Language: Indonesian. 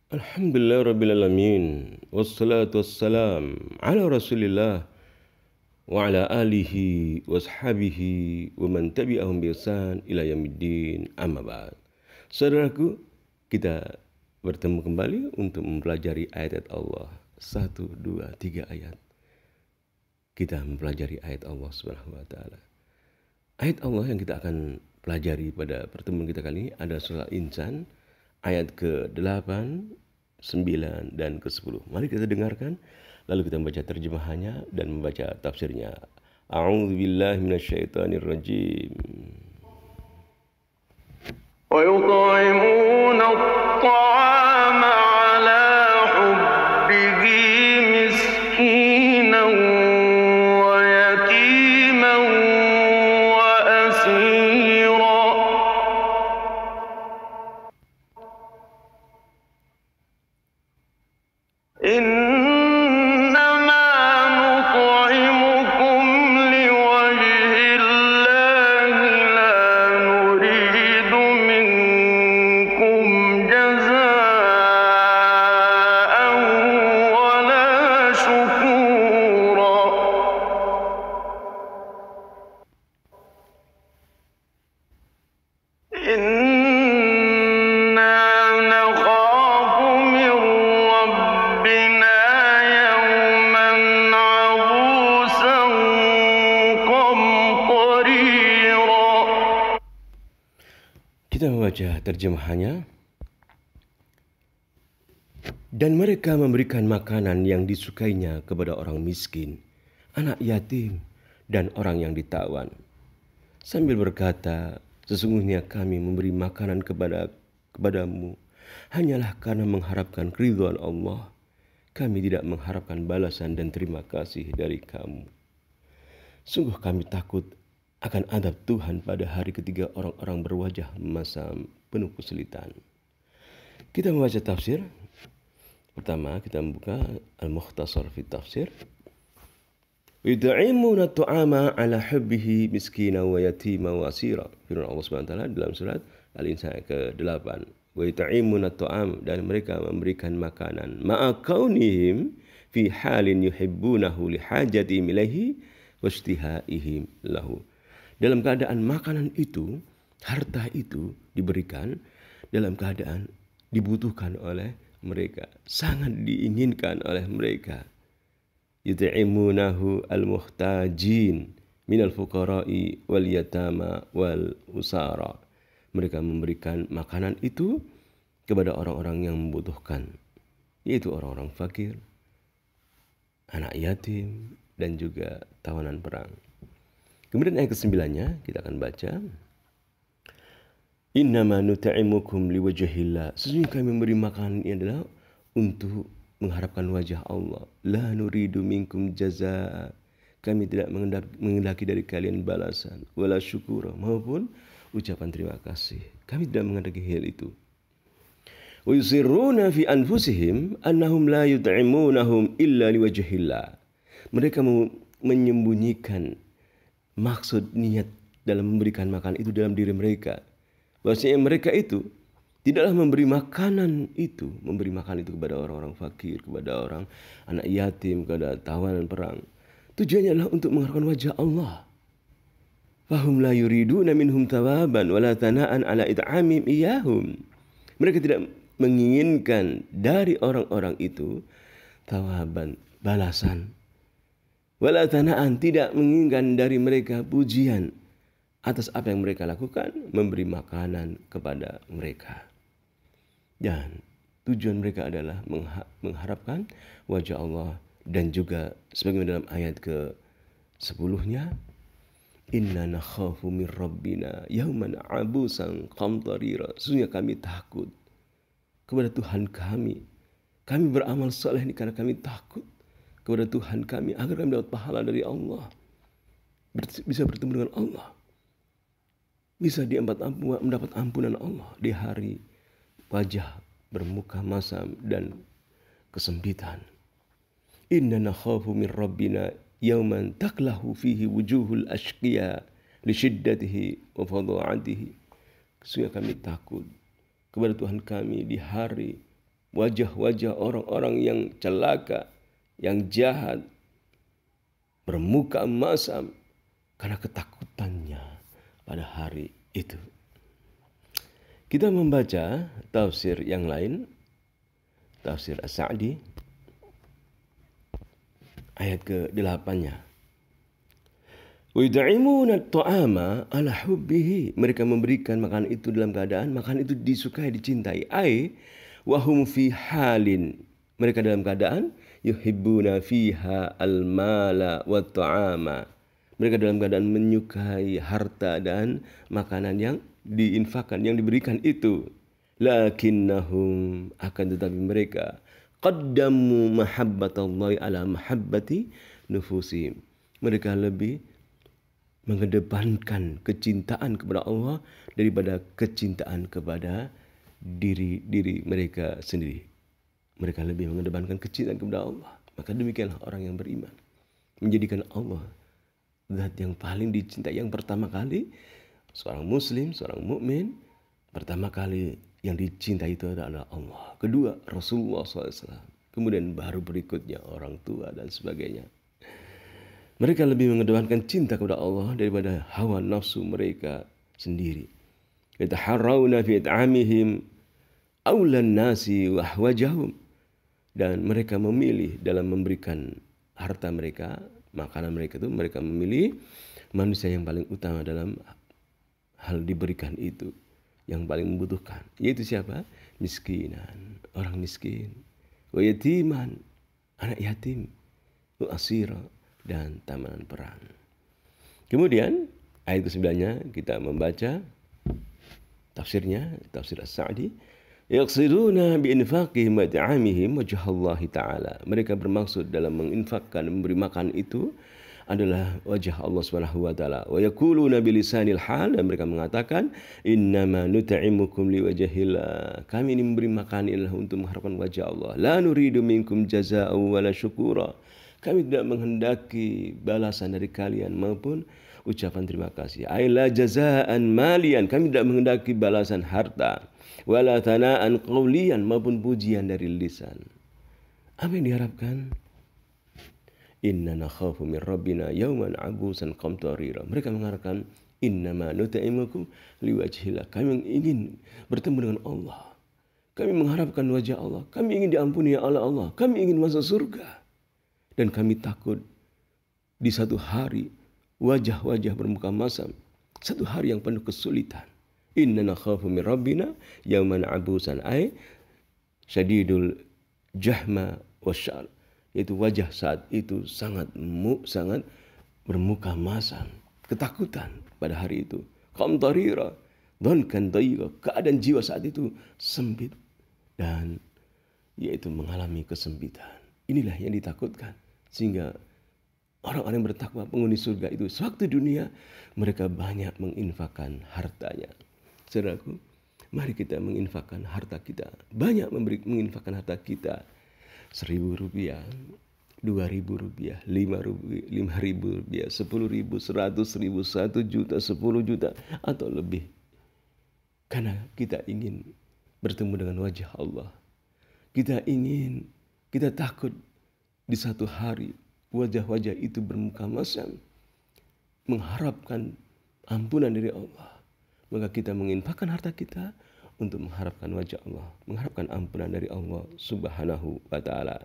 Alhamdulillah Rabbil Alamin. Wassalatu wassalam ala Rasulillah wa ala alihi wa ashabihi wa man tabi'ahum bi ihsan ila yaumiddin. Amma ba'd. Saudaraku, kita bertemu kembali untuk mempelajari ayat-ayat Allah. 1, 2, 3 ayat. Kita mempelajari ayat Allah Subhanahu wa taala. Ayat Allah yang kita akan pelajari pada pertemuan kita kali ini ada surah Insan ayat ke-8, 9, dan ke-10. Mari kita dengarkan, lalu kita membaca terjemahannya dan membaca tafsirnya. A'udzubillahi minasyaitonirrajim. Wa yut'imuna at-ta'ama 'ala hubbihi miskinan wa yatiman wa asira. إنما نطعمكم لوجه الله لا نريد منكم جزاء ولا شكورا. إنا نخاف من ربنا يوما عبوسا قمطريرا. Kita membaca terjemahannya. Dan mereka memberikan makanan yang disukainya kepada orang miskin, anak yatim, dan orang yang ditawan. Sambil berkata, sesungguhnya kami memberi makanan kepadamu hanyalah karena mengharapkan keridhaan Allah. Kami tidak mengharapkan balasan dan terima kasih dari kamu. Sungguh kami takut akan adab Tuhan pada hari ketiga orang-orang berwajah masam penuh kesulitan. Kita membaca tafsir. Pertama kita membuka Al-Mukhtasar fi Tafsir. Yut'imuna at-ta'ama 'ala hubbihi miskina wa yatima wa asira. Firman Allah Subhanahu wa taala dalam surat Al-Insan ke-8. Wa yut'imuna at-ta'am, dan mereka memberikan makanan ma'a kaunihim fi halin yuhibbunahu li hajatihim ilaihi wa ishtihaihim lahu. Dalam keadaan makanan itu, harta itu diberikan dalam keadaan dibutuhkan oleh mereka, sangat diinginkan oleh mereka. Yut'imunahu al-muhtajin minal fuqara'i wal yatama wal usara. Mereka memberikan makanan itu kepada orang-orang yang membutuhkan, yaitu orang-orang fakir, anak yatim, dan juga tawanan perang. Kemudian ayat ke-9-nya kita akan baca. Innama nut'imukum liwajhillah. Sesungguhnya kami memberi makanan ini adalah untuk mengharapkan wajah Allah. La nuridu minkum jazaa. Kami tidak menghendaki dari kalian balasan, wala syukura, maupun ucapan terima kasih. Kami tidak menghendaki hal itu. Wa yusirruna fi anfusihim annahum la yut'imunahum illa liwajhillah. Mereka menyembunyikan maksud niat dalam memberikan makan itu dalam diri mereka. Bahwasanya mereka itu tidaklah memberi makanan itu kepada orang-orang fakir, kepada orang anak yatim, kepada tawanan perang. Tujuannya adalah untuk mengharapkan wajah Allah. Fahum la yuriduna minhum thawaban wala thana'an ala it'amim iyahum. Mereka tidak menginginkan dari orang-orang itu thawaban, balasan. Wala thana'an, tidak menginginkan dari mereka pujian atas apa yang mereka lakukan, memberi makanan kepada mereka. Dan tujuan mereka adalah mengharapkan wajah Allah. Dan juga sebagaimana dalam ayat ke-10-nya, inna nakhafu min rabbina yauman abusan qamtarira. Sesungguhnya kami takut kepada Tuhan kami. Kami beramal saleh ini karena kami takut kepada Tuhan kami, agar kami dapat pahala dari Allah, bisa bertemu dengan Allah, bisa mendapat ampunan Allah di hari wajah bermuka masam dan kesempitan. Inna nakhafu min rabbina yauman taklahu fihi wujuhul ashqiya li syiddatihi wa fadha'atihi. Sesungguhnya kami takut kepada Tuhan kami di hari wajah-wajah orang-orang yang celaka, yang jahat, bermuka masam karena ketakutannya pada hari itu. Kita membaca tafsir yang lain, tafsir As-Sa'di, ayat ke-8-nya. Wa yud'imuna at-ta'ama ala hubbihi. Mereka memberikan makanan itu dalam keadaan makanan itu disukai, dicintai. Ai wa hum fi halin. Mereka dalam keadaan yuhibbuna fiha al-mala wa ta'ama. Mereka dalam keadaan menyukai harta dan makanan yang diinfakkan, yang diberikan itu. Lakinnahum, akan tetapi mereka qaddamu mahabbatallahi ala mahabbati nufusihim. Mereka lebih mengedepankan kecintaan kepada Allah daripada kecintaan kepada diri mereka sendiri. Mereka lebih mengedepankan kecintaan kepada Allah. Maka demikianlah orang yang beriman, menjadikan Allah zat yang paling dicintai. Yang pertama kali seorang muslim, seorang mukmin, pertama kali yang dicintai itu adalah Allah. Kedua Rasulullah SAW. Kemudian baru berikutnya orang tua dan sebagainya. Mereka lebih mengedepankan cinta kepada Allah daripada hawa nafsu mereka sendiri. Yataharrauna fi it'amihim awlan nasi wa ahwajahum. Dan mereka memilih dalam memberikan harta mereka, makanan mereka itu, mereka memilih manusia yang paling utama dalam hal diberikan itu, yang paling membutuhkan. Yaitu siapa? Miskinan, orang miskin. Wa yatiman, anak yatim. Wa asira, dan tawanan perang. Kemudian ayat ke-9-nya kita membaca tafsirnya, tafsir As-Sa'di. Yaqsiduna bi infaqihim wa ta'amihim wajhallahi ta'ala. Mereka bermaksud dalam menginfakkan, memberi makan itu adalah wajah Allah Subhanahu wa taala. Wa yaquluna bilisanil hal, dan mereka mengatakan innama nut'imukum liwajhillah. Kami ini memberi makan adalah untuk mengharapkan wajah Allah. La nuridu minkum jazaa'an wala syukura. Kami tidak menghendaki balasan dari kalian maupun ucapan terima kasih. Ai la jazaa'an malian. Kami tidak menghendaki balasan harta. Wala thana'an qawliyan, maupun pujian dari lisan. Apa yang diharapkan? Inna nakhafu min rabbina yawman abusan qamtarira. Mereka mengharapkan innama nut'imukum liwajhillah. Kami ingin bertemu dengan Allah. Kami mengharapkan wajah Allah. Kami ingin diampuni oleh Allah. Kami ingin masuk surga. Dan kami takut di satu hari wajah-wajah bermuka masam, satu hari yang penuh kesulitan. Inna nakhafu min rabbina yawman abusan ay syadidul jahma wasyal. Yaitu wajah saat itu sangat bermuka masam, ketakutan pada hari itu. Qamtarira, dhankan dayqa, keadaan jiwa saat itu sempit dan yaitu mengalami kesempitan. Inilah yang ditakutkan, sehingga orang-orang yang bertakwa penghuni surga itu sewaktu dunia mereka banyak menginfakkan hartanya. Saudaraku, mari kita menginfakkan harta kita. Banyak menginfakkan harta kita. 1.000 rupiah, 2.000 rupiah, 5.000 rupiah, 10.000, 100.000, 1 juta, 10 juta, atau lebih. Karena kita ingin bertemu dengan wajah Allah. Kita takut di satu hari wajah-wajah itu bermuka masam, mengharapkan ampunan dari Allah. Maka kita menginfakkan harta kita untuk mengharapkan wajah Allah, mengharapkan ampunan dari Allah Subhanahu wa taala.